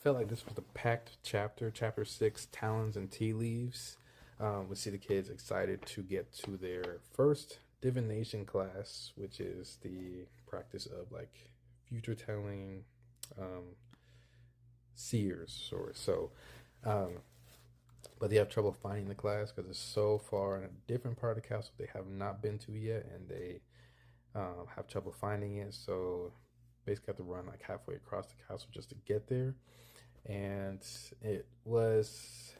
felt like this was the packed chapter, chapter six, Talons and Tea Leaves. We see the kids excited to get to their first divination class, which is the practice of like future telling, um, seers or so. Um, but they have trouble finding the class because it's so far in a different part of the castle they have not been to yet, and they have trouble finding it. So basically, have to run like halfway across the castle just to get there. And it was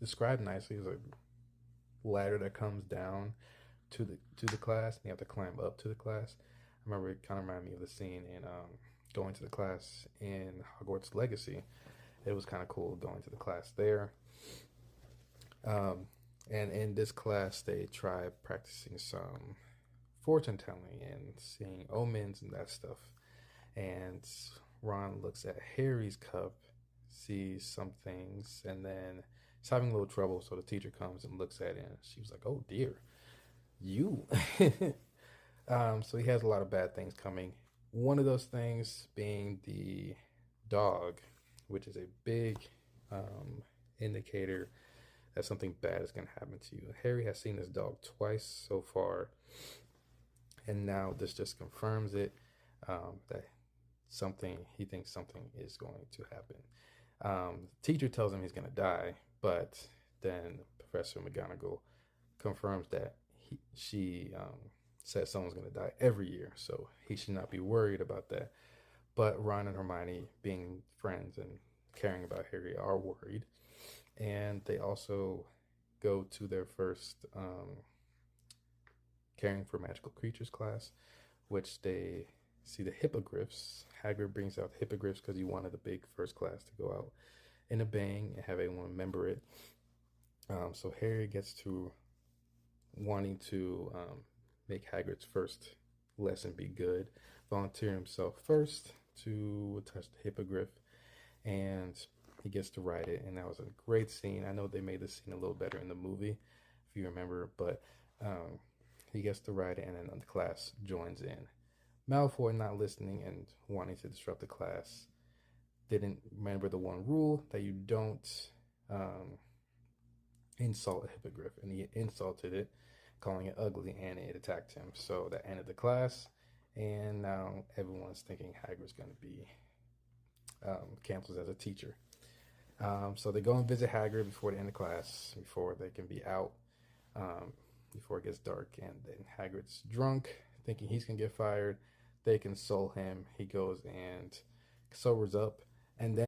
described nicely as a ladder that comes down to the class, and you have to climb up to the class. I remember it kind of reminded me of the scene in going to the class in Hogwarts Legacy. It was kind of cool going to the class there. Um, and in this class, they try practicing some fortune telling and seeing omens and that stuff. And Ron looks at Harry's cup, sees some things, and then he's having a little trouble. So the teacher comes and looks at it, and she was like, "Oh dear, you." So he has a lot of bad things coming. One of those things being the dog, which is a big indicator that something bad is going to happen to you. Harry has seen this dog twice so far, and now this just confirms it, that something he thinks something is going to happen. The teacher tells him he's going to die, but then Professor McGonagall confirms that she says someone's going to die every year, so he should not be worried about that. But Ron and Hermione, being friends and caring about Harry, are worried, and they also go to their first caring for magical creatures class, which they see the hippogriffs. Hagrid brings out the hippogriffs because he wanted the big first class to go out in a bang and have everyone remember it. So Harry gets to wanting to make Hagrid's first lesson be good, volunteer himself first to touch the hippogriff, and he gets to ride it. And that was a great scene. I know they made the scene a little better in the movie, if you remember, but he gets to ride it, and then the class joins in. Malfoy, not listening and wanting to disrupt the class, didn't remember the one rule that you don't um, insult a hippogriff, and he insulted it, calling it ugly, and it attacked him. So that ended the class, and now everyone's thinking Hagrid's going to be canceled as a teacher. So they go and visit Hagrid before the end of class, before they can be out, um, before it gets dark, and then Hagrid's drunk, thinking he's going to get fired. They console him. He goes and sobers up, and then